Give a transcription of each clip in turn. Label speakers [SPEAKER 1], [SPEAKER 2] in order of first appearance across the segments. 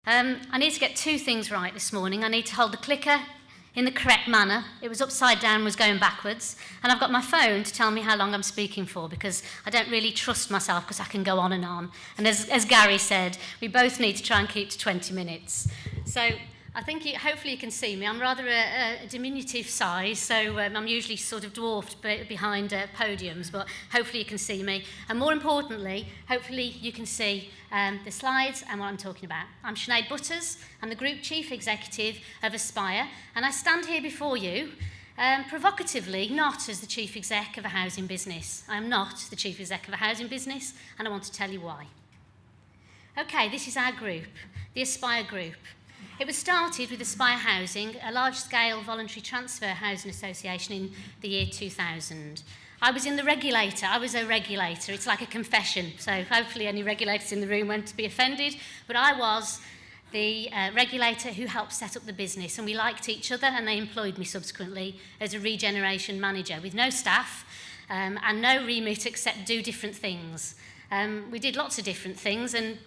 [SPEAKER 1] I need to get two things right this morning. I need to hold the clicker in the correct manner. It was upside down, was going backwards. And I've got my phone to tell me how long I'm speaking for, because I don't really trust myself because I can go on and on. And as Gary said, we both need to try and keep to 20 minutes. So I think hopefully you can see me. I'm rather a diminutive size, so I'm usually sort of dwarfed behind podiums, but hopefully you can see me. And more importantly, hopefully you can see the slides and what I'm talking about. I'm Sinead Butters. I'm the Group Chief Executive of Aspire, and I stand here before you provocatively not as the Chief Exec of a housing business. I am not the Chief Exec of a housing business, and I want to tell you why. Okay, this is our group, the Aspire Group. It was started with Aspire Housing, a large-scale voluntary transfer housing association in the year 2000. I was a regulator. It's like a confession, so hopefully any regulators in the room won't be offended, but I was the regulator who helped set up the business, and we liked each other, and they employed me subsequently as a regeneration manager with no staff and no remit except do different things. We did lots of different things, and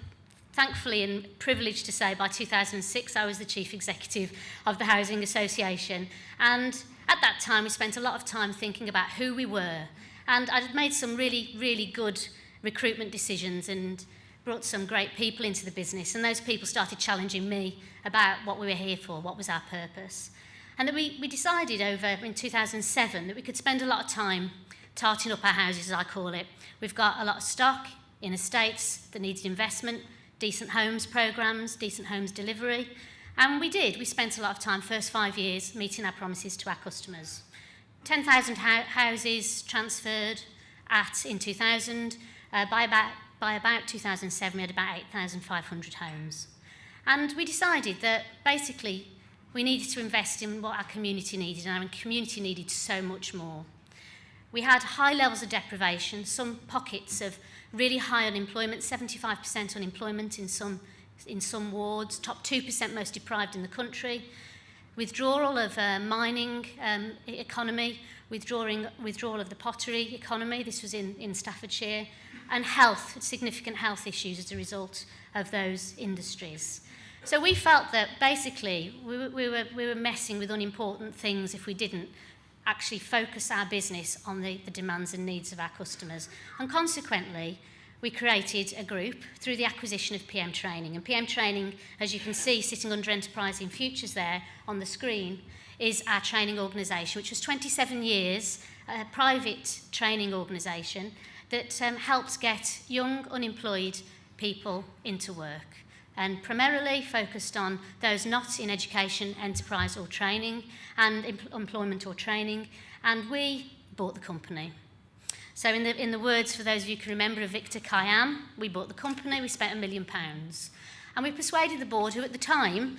[SPEAKER 1] thankfully and privileged to say by 2006 I was the Chief Executive of the Housing Association, and at that time we spent a lot of time thinking about who we were, and I'd made some really good recruitment decisions and brought some great people into the business, and those people started challenging me about what we were here for, what was our purpose. And that we decided in 2007 that we could spend a lot of time tarting up our houses, as I call it. We've got a lot of stock in estates that needed investment, decent homes programmes, decent homes delivery, and we did. We spent a lot of time, first 5 years, meeting our promises to our customers. 10,000 houses transferred in 2000. By about 2007, we had about 8,500 homes. And we decided that basically we needed to invest in what our community needed, and our community needed so much more. We had high levels of deprivation, some pockets of really high unemployment, 75% unemployment in some wards, top 2% most deprived in the country, withdrawal of mining economy, withdrawal of the pottery economy, this was in Staffordshire, and significant health issues as a result of those industries. So we felt that basically we were messing with unimportant things if we didn't actually focus our business on the demands and needs of our customers. And consequently, we created a group through the acquisition of PM Training. And PM Training, as you can see sitting under Enterprising Futures there on the screen, is our training organisation, which was 27 years, a private training organisation that helps get young, unemployed people into work, and primarily focused on those not in education, enterprise or training, and employment or training, and we bought the company. So in the words, for those of you who can remember, of Victor Khayyam, we bought the company, we spent £1 million. And we persuaded the board, who at the time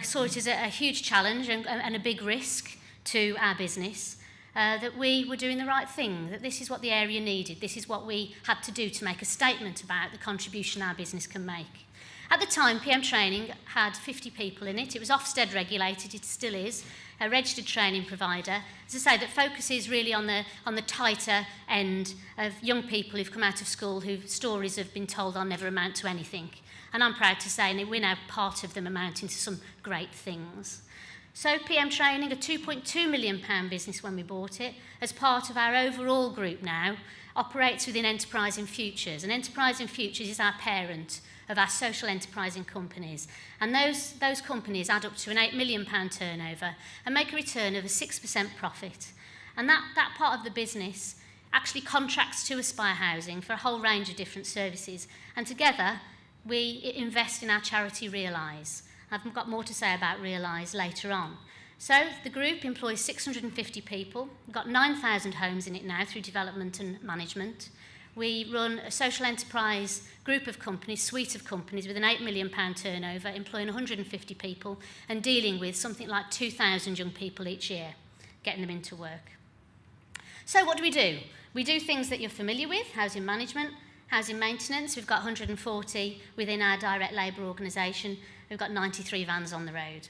[SPEAKER 1] saw it as a huge challenge and a big risk to our business, that we were doing the right thing, that this is what the area needed, this is what we had to do to make a statement about the contribution our business can make. At the time, PM Training had 50 people in it. It was Ofsted regulated, it still is, a registered training provider, as I say, that focuses really on the tighter end of young people who've come out of school whose stories have been told they'll never amount to anything. And I'm proud to say, and we're now part of them amounting to some great things. So PM Training, a £2.2 million business when we bought it, as part of our overall group now, operates within Enterprising Futures. And Enterprising Futures is our parent of our social enterprising companies. And those companies add up to an £8 million turnover and make a return of a 6% profit. And that part of the business actually contracts to Aspire Housing for a whole range of different services. And together, we invest in our charity Realise. I've got more to say about Realise later on. So the group employs 650 people. We've got 9,000 homes in it now through development and management. We run a social enterprise group of companies, suite of companies with an £8 million turnover, employing 150 people and dealing with something like 2,000 young people each year, getting them into work. So what do? We do things that you're familiar with, housing management, housing maintenance. We've got 140 within our direct labour organisation. We've got 93 vans on the road.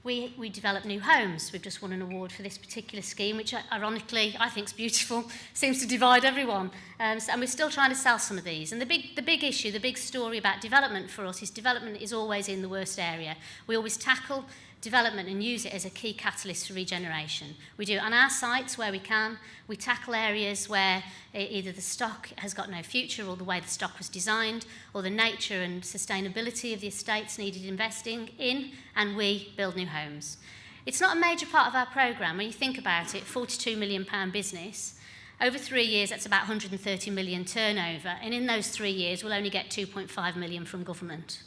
[SPEAKER 1] we develop new homes. We've just won an award for this particular scheme, which ironically I think is beautiful, seems to divide everyone. And we're still trying to sell some of these. And the big issue, the big story about development for us is development is always in the worst area. We always tackle development and use it as a key catalyst for regeneration. We do it on our sites where we can. We tackle areas where either the stock has got no future or the way the stock was designed or the nature and sustainability of the estates needed investing in, and we build new homes. It's not a major part of our programme. When you think about it, £42 million business, over 3 years that's about 130 million turnover, and in those 3 years we'll only get 2.5 million from government.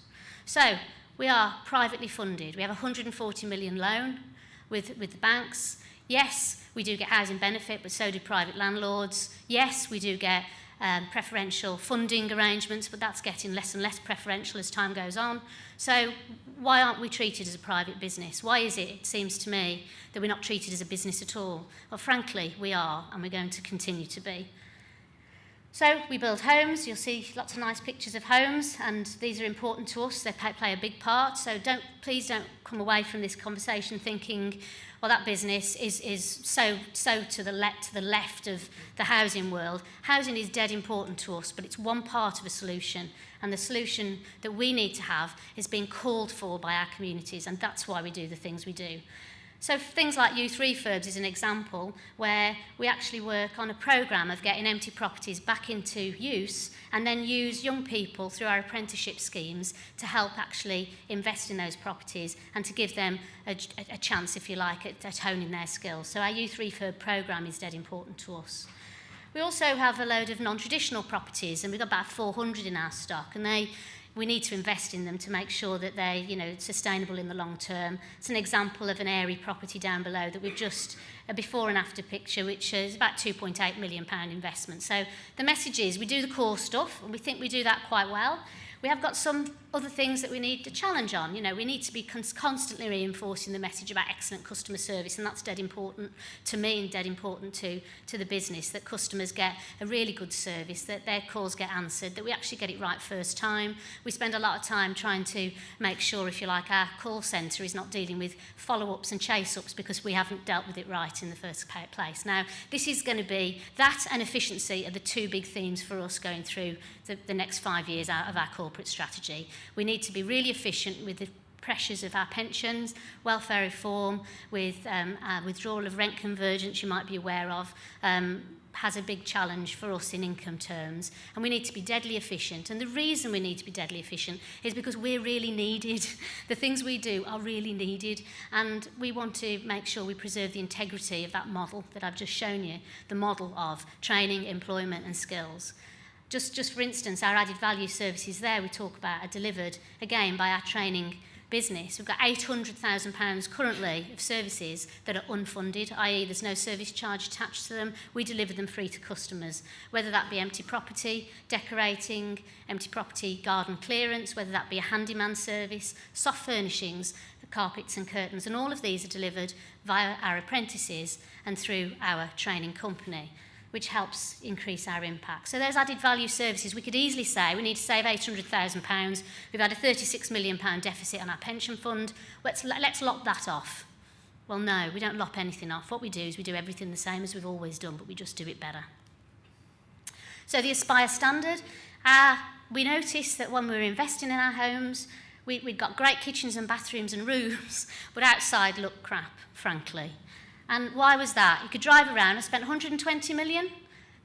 [SPEAKER 1] So we are privately funded. We have a 140 million loan with the banks. Yes, we do get housing benefit, but so do private landlords. Yes, we do get preferential funding arrangements, but that's getting less and less preferential as time goes on. So why aren't we treated as a private business? Why is it, it seems to me, that we're not treated as a business at all? Well, frankly, we are, and we're going to continue to be. So we build homes. You'll see lots of nice pictures of homes, and these are important to us. They play a big part. So please don't come away from this conversation thinking, well, that business is so to the left of the housing world. Housing is dead important to us, but it's one part of a solution, and the solution that we need to have is being called for by our communities, and that's why we do the things we do. So things like youth refurbs is an example where we actually work on a programme of getting empty properties back into use and then use young people through our apprenticeship schemes to help actually invest in those properties and to give them a chance, if you like, at honing their skills. So our youth refurb programme is dead important to us. We also have a load of non-traditional properties, and we've got about 400 in our stock, and we need to invest in them to make sure that they're sustainable in the long term. It's an example of an Airy property down below that we've just a before and after picture, which is about £2.8 million investment. So the message is we do the core stuff, and we think we do that quite well. We have got some other things that we need to challenge on. We need to be constantly reinforcing the message about excellent customer service, and that's dead important to me and dead important to the business, that customers get a really good service, that their calls get answered, that we actually get it right first time. We spend a lot of time trying to make sure, if you like, our call centre is not dealing with follow-ups and chase-ups because we haven't dealt with it right in the first place. Now, this is going to be, that and efficiency are the two big themes for us going through the next 5 years out of our corporate strategy. We need to be really efficient with the pressures of our pensions, welfare reform, with our withdrawal of rent convergence, you might be aware of, has a big challenge for us in income terms, and we need to be deadly efficient. And the reason we need to be deadly efficient is because we're really needed. The things we do are really needed, and we want to make sure we preserve the integrity of that model that I've just shown you, the model of training, employment and skills. Just for instance, our added value services there we talk about are delivered, again, by our training business. We've got £800,000 currently of services that are unfunded, i.e. there's no service charge attached to them. We deliver them free to customers, whether that be empty property, decorating, empty property garden clearance, whether that be a handyman service, soft furnishings, carpets and curtains, and all of these are delivered via our apprentices and through our training company, which helps increase our impact. So those added value services, we could easily say we need to save £800,000. We've had a £36 million deficit on our pension fund. Let's lop that off. Well, no, we don't lop anything off. What we do is we do everything the same as we've always done, but we just do it better. So the Aspire standard, we noticed that when we were investing in our homes, we'd got great kitchens and bathrooms and rooms, but outside looked crap, frankly. And why was that? You could drive around and spend 120 million.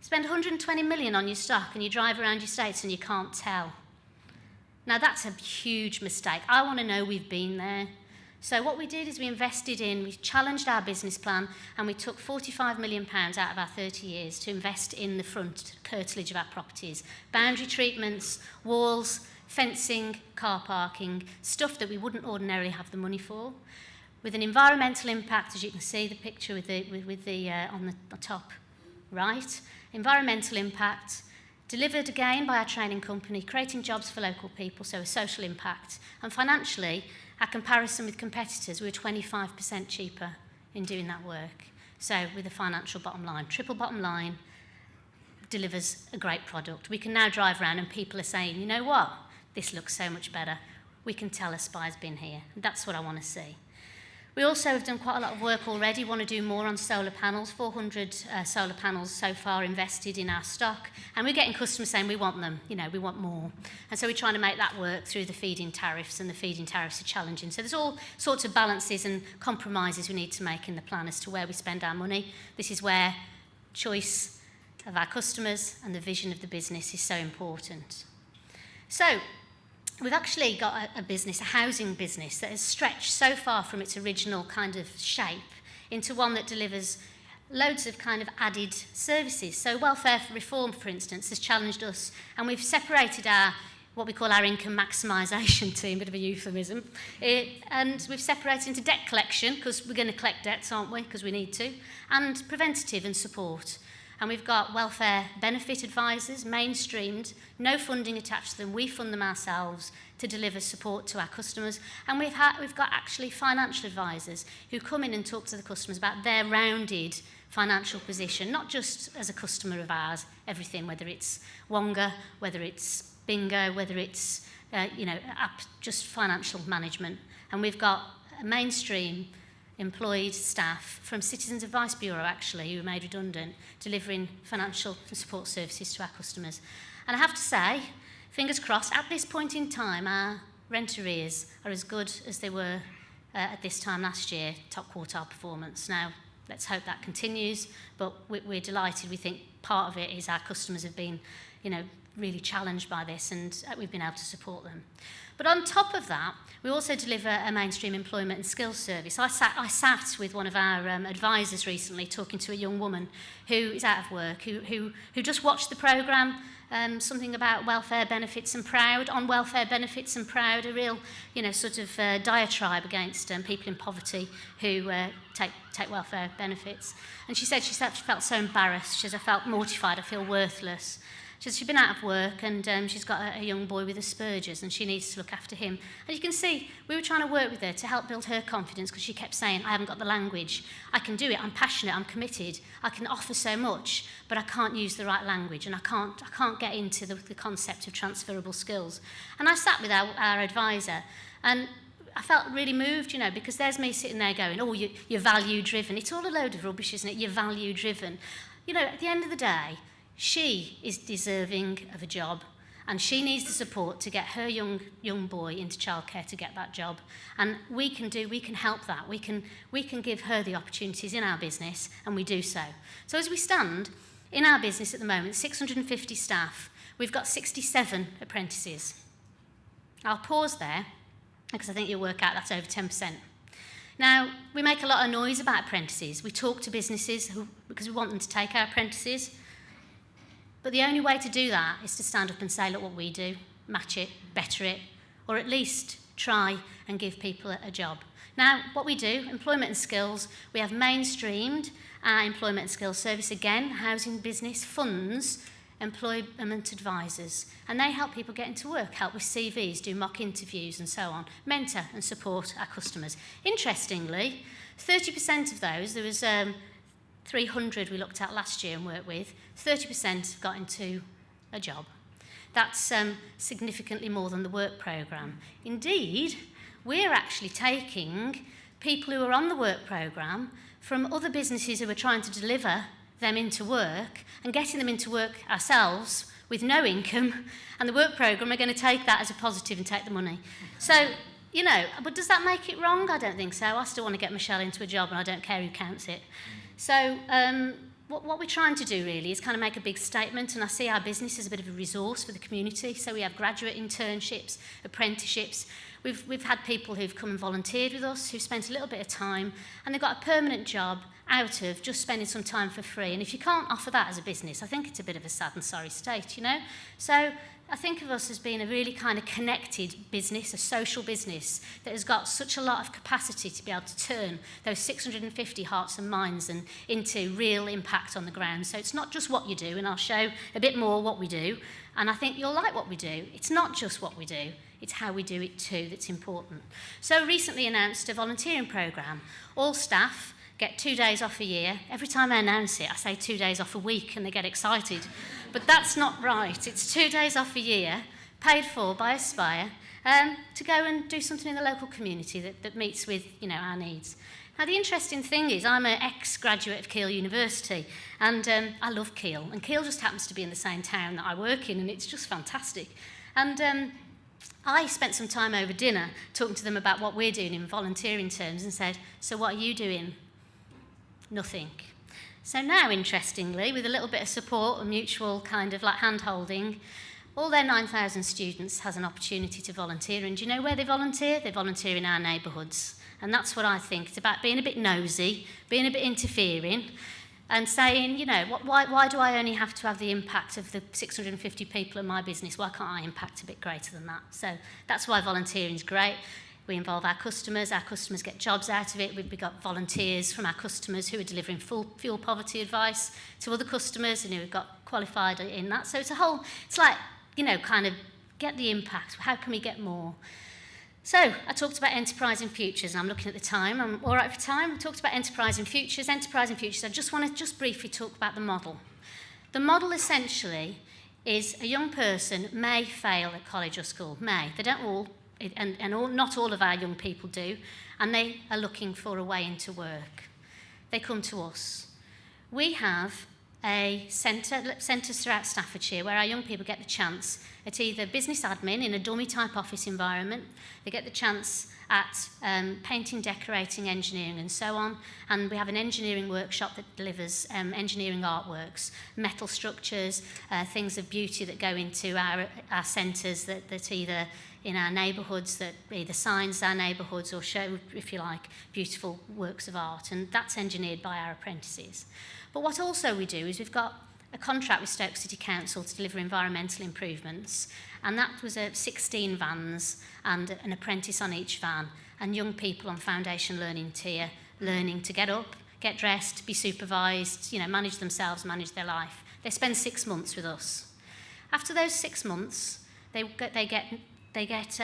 [SPEAKER 1] Spend 120 million on your stock and you drive around your estates and you can't tell. Now that's a huge mistake. I want to know we've been there. So what we did is we challenged our business plan, and we took £45 million out of our 30 years to invest in the front curtilage of our properties. Boundary treatments, walls, fencing, car parking, stuff that we wouldn't ordinarily have the money for. With an environmental impact, as you can see the picture with the on the top right. Environmental impact, delivered again by our training company, creating jobs for local people, so a social impact. And financially, our comparison with competitors, we were 25% cheaper in doing that work. So with a financial bottom line, triple bottom line, delivers a great product. We can now drive around and people are saying, you know what, this looks so much better. We can tell Aspire's been here. That's what I want to see. We also have done quite a lot of work already, want to do more on solar panels, 400 solar panels so far invested in our stock, and we're getting customers saying we want them, we want more. And so we're trying to make that work through the feed-in tariffs, and the feed-in tariffs are challenging. So there's all sorts of balances and compromises we need to make in the plan as to where we spend our money. This is where choice of our customers and the vision of the business is so important. So, we've actually got a business, a housing business, that has stretched so far from its original kind of shape into one that delivers loads of kind of added services. So welfare reform, for instance, has challenged us, and we've separated what we call our income maximisation team, bit of a euphemism, and we've separated into debt collection, because we're going to collect debts, aren't we, because we need to, and preventative and support. And we've got welfare benefit advisors, mainstreamed, no funding attached to them. We fund them ourselves to deliver support to our customers. And we've got actually financial advisors who come in and talk to the customers about their rounded financial position, not just as a customer of ours, everything, whether it's Wonga, whether it's Bingo, whether it's just financial management. And we've got a mainstream employed staff from Citizens Advice Bureau, actually, who were made redundant, delivering financial and support services to our customers. And I have to say, fingers crossed, at this point in time, our rent arrears are as good as they were at this time last year, top quartile performance. Now, let's hope that continues, but we're delighted. We think part of it is our customers have been, really challenged by this, and we've been able to support them. But on top of that, we also deliver a mainstream employment and skills service. I sat with one of our advisors recently talking to a young woman who is out of work, who just watched the programme, something about welfare benefits and proud, on welfare benefits and proud, a real, diatribe against people in poverty who take welfare benefits. And she said she felt so embarrassed. She said, I felt mortified, I feel worthless. She's been out of work, and she's got a young boy with Asperger's, and she needs to look after him. And you can see, we were trying to work with her to help build her confidence, because she kept saying, I haven't got the language. I can do it, I'm passionate, I'm committed, I can offer so much, but I can't use the right language, and I can't get into the concept of transferable skills. And I sat with our advisor, and I felt really moved, because there's me sitting there going, oh, you're value-driven. It's all a load of rubbish, isn't it? You're value-driven. At the end of the day, she is deserving of a job, and she needs the support to get her young boy into childcare to get that job. And we can help that. We can give her the opportunities in our business, and we do so. So as we stand in our business at the moment, 650 staff, we've got 67 apprentices. I'll pause there, because I think you'll work out that's over 10%. Now, we make a lot of noise about apprentices. We talk to businesses because we want them to take our apprentices. But the only way to do that is to stand up and say, look what we do, match it, better it, or at least try and give people a job. Now, what we do, employment and skills, we have mainstreamed our employment and skills service, again, housing business, funds, employment advisors, and they help people get into work, help with CVs, do mock interviews and so on, mentor and support our customers. Interestingly, 30% of those, there was 300 we looked at last year and worked with, 30% got into a job. That's significantly more than the work programme. Indeed, we're actually taking people who are on the work programme from other businesses who are trying to deliver them into work and getting them into work ourselves with no income, and the work programme are going to take that as a positive and take the money. So, but does that make it wrong? I don't think so. I still want to get Michelle into a job, and I don't care who counts it. So what we're trying to do really is kind of make a big statement, and I see our business as a bit of a resource for the community. So we have graduate internships, apprenticeships. We've had people who've come and volunteered with us, who've spent a little bit of time, and they've got a permanent job out of just spending some time for free. And if you can't offer that as a business, I think it's a bit of a sad and sorry state, So I think of us as being a really kind of connected business, a social business that has got such a lot of capacity to be able to turn those 650 hearts and minds into real impact on the ground. So it's not just what you do, and I'll show a bit more what we do, and I think you'll like what we do. It's not just what we do, it's how we do it too that's important. So recently announced a volunteering programme. All staff get 2 days off a year. Every time I announce it, I say 2 days off a week, and they get excited. But that's not right. It's 2 days off a year, paid for by Aspire, to go and do something in the local community that meets with, our needs. Now, the interesting thing is I'm an ex-graduate of Keele University, and I love Keele. And Keele just happens to be in the same town that I work in, and it's just fantastic. And I spent some time over dinner talking to them about what we're doing in volunteering terms and said, so what are you doing? Nothing. So now, interestingly, with a little bit of support and mutual kind of like hand-holding, all their 9,000 students has an opportunity to volunteer. And do you know where they volunteer? They volunteer in our neighbourhoods. And that's what I think. It's about being a bit nosy, being a bit interfering, and saying, why do I only have to have the impact of the 650 people in my business? Why can't I impact a bit greater than that? So that's why volunteering is great. We involve our customers get jobs out of it. We've got volunteers from our customers who are delivering fuel poverty advice to other customers and who have got qualified in that. So it's like, kind of get the impact. How can we get more? So I talked about enterprising futures, and I'm looking at the time. I'm all right for time. I talked about enterprising futures. I just want to briefly talk about the model. The model essentially is a young person may fail at college or school. They don't all, not all of our young people do, and they are looking for a way into work. They come to us. We have centres throughout Staffordshire where our young people get the chance at either business admin in a dummy-type office environment, they get the chance at painting, decorating, engineering and so on, and we have an engineering workshop that delivers engineering artworks, metal structures, things of beauty that go into our centres that either in our neighbourhoods, that either signs our neighbourhoods or show, if you like, beautiful works of art, and that's engineered by our apprentices. But what also we do is we've got a contract with Stoke City Council to deliver environmental improvements, and that was 16 vans and an apprentice on each van, and young people on foundation learning tier learning to get up, get dressed, be supervised, manage themselves, manage their life. They spend 6 months with us. After those 6 months, they get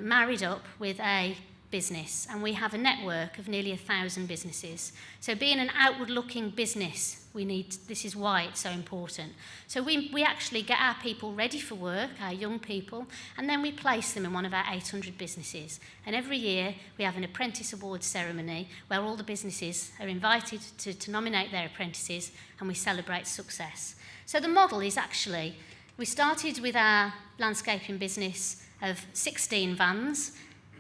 [SPEAKER 1] married up with a business, and we have a network of nearly 1,000 businesses. So being an outward-looking business, this is why it's so important. So we actually get our people ready for work, our young people, and then we place them in one of our 800 businesses. And every year we have an apprentice awards ceremony where all the businesses are invited to nominate their apprentices, and we celebrate success. So the model is actually, we started with our landscaping business of 16 vans.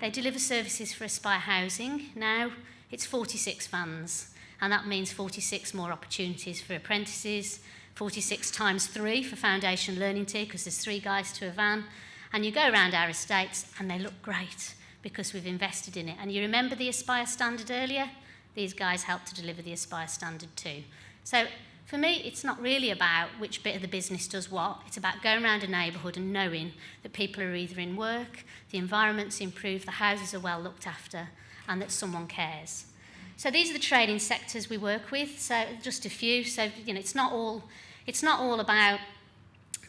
[SPEAKER 1] They deliver services for Aspire Housing. Now it's 46 vans, and that means 46 more opportunities for apprentices, 46 times 3 for foundation learning tier, because there's 3 guys to a van. And you go around our estates and they look great because we've invested in it. And you remember the Aspire standard earlier? These guys help to deliver the Aspire standard too. So for me, it's not really about which bit of the business does what. It's about going around a neighbourhood and knowing that people are either in work, the environment's improved, the houses are well looked after, and that someone cares. So these are the trading sectors we work with. So just a few. So it's not all about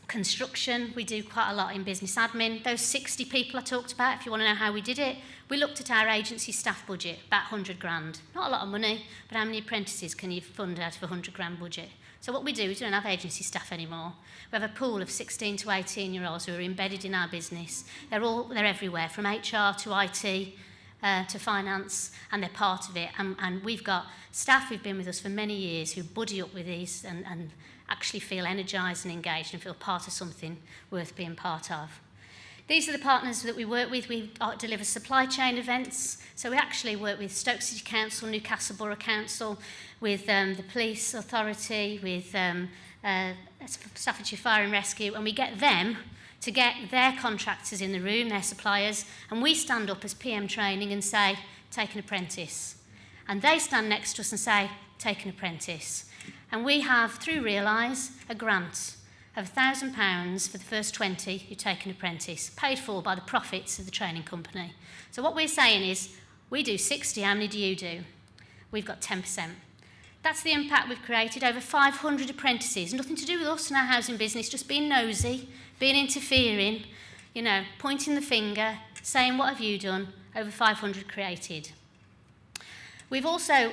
[SPEAKER 1] construction. We do quite a lot in business admin. Those 60 people I talked about, if you want to know how we did it, we looked at our agency staff budget, about 100 grand. Not a lot of money, but how many apprentices can you fund out of a 100 grand budget? So what we do is we don't have agency staff anymore. We have a pool of 16 to 18-year-olds who are embedded in our business. They're everywhere, from HR to IT to finance, and they're part of it. And we've got staff who've been with us for many years who buddy up with these and actually feel energised and engaged and feel part of something worth being part of. These are the partners that we work with. We deliver supply chain events. So we actually work with Stoke City Council, Newcastle Borough Council, with the Police Authority, with Staffordshire Fire and Rescue, and we get them to get their contractors in the room, their suppliers, and we stand up as PM training and say, take an apprentice. And they stand next to us and say, take an apprentice. And we have, through Realise, a grant of £1,000 for the first 20 who take an apprentice, paid for by the profits of the training company. So what we're saying is, we do 60, how many do you do? We've got 10%. That's the impact we've created, over 500 apprentices, nothing to do with us and our housing business, just being nosy, being interfering, pointing the finger, saying, what have you done? Over 500 created. We've also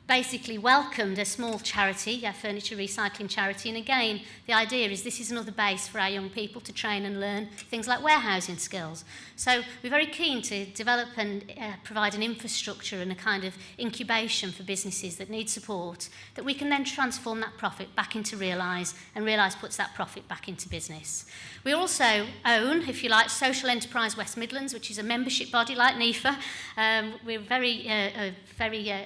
[SPEAKER 1] basically welcomed a small charity, a furniture recycling charity, and again, the idea is this is another base for our young people to train and learn things like warehousing skills. So we're very keen to develop and provide an infrastructure and a kind of incubation for businesses that need support, that we can then transform that profit back into Realise, and Realise puts that profit back into business. We also own, if you like, Social Enterprise West Midlands, which is a membership body like NIFHA. We're very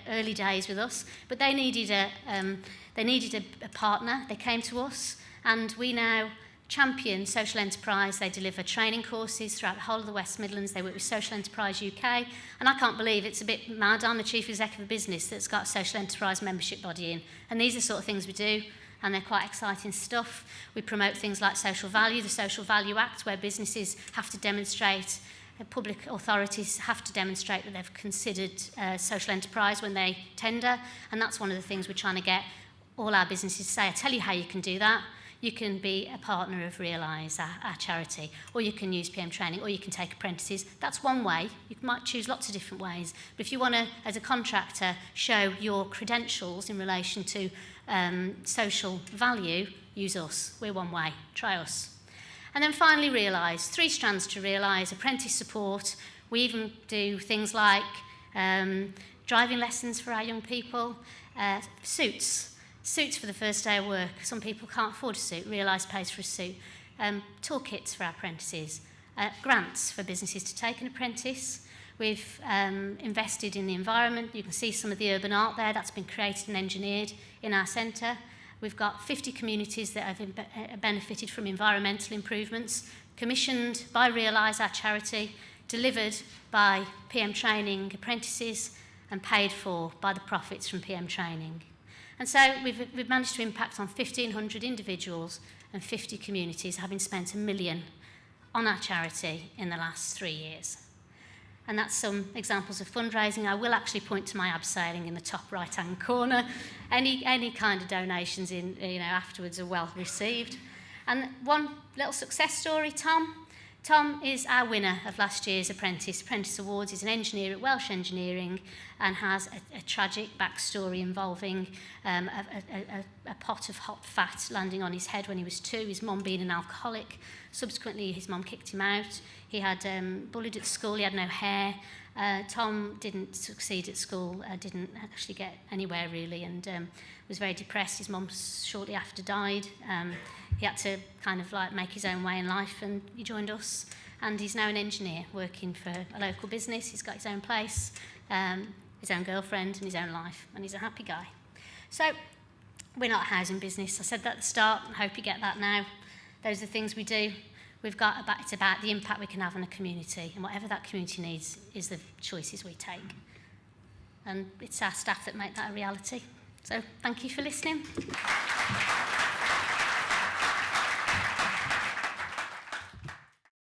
[SPEAKER 1] early days with us, but they needed a partner. They came to us, and we now champion social enterprise. They deliver training courses throughout the whole of the West Midlands. They work with Social Enterprise UK, and I can't believe it's a bit mad. I'm the chief exec of a business that's got a social enterprise membership body in, and these are the sort of things we do, and they're quite exciting stuff. We promote things like social value, the Social Value Act, where businesses have to demonstrate, public authorities have to demonstrate that they've considered social enterprise when they tender, and that's one of the things we're trying to get all our businesses to say. I tell you how you can do that. You can be a partner of Realise, our charity, or you can use PM training, or you can take apprentices. That's one way. You might choose lots of different ways. But if you want to, as a contractor, show your credentials in relation to social value, use us. We're one way. Try us. And then finally, Realise. 3 strands to Realise: apprentice support. We even do things like driving lessons for our young people, suits for the first day of work. Some people can't afford a suit. Realise pays for a suit. Toolkits for our apprentices. Grants for businesses to take an apprentice. We've invested in the environment. You can see some of the urban art there that's been created and engineered in our centre. We've got 50 communities that have benefited from environmental improvements, commissioned by Realise, our charity, delivered by PM Training apprentices, and paid for by the profits from PM Training. And so we've managed to impact on 1,500 individuals and 50 communities, having spent £1 million on our charity in the last 3 years. And that's some examples of fundraising. I will actually point to my abseiling in the top right-hand corner. Any kind of donations afterwards are well received. And one little success story, Tom. Tom is our winner of last year's Apprentice Awards. He's an engineer at Welsh Engineering and has a tragic backstory involving a pot of hot fat landing on his head when he was 2, his mum being an alcoholic. Subsequently, his mum kicked him out. He had bullied at school, he had no hair. Tom didn't succeed at school, didn't actually get anywhere really, and was very depressed. His mum shortly after died. He had to kind of like make his own way in life, and he joined us, and he's now an engineer working for a local business. He's got his own place, his own girlfriend, and his own life, and he's a happy guy. So we're not a housing business. I said that at the start, and I hope you get that now. Those are the things we do. It's about the impact we can have on a community, and whatever that community needs is the choices we take. And it's our staff that make that a reality. So thank you for listening.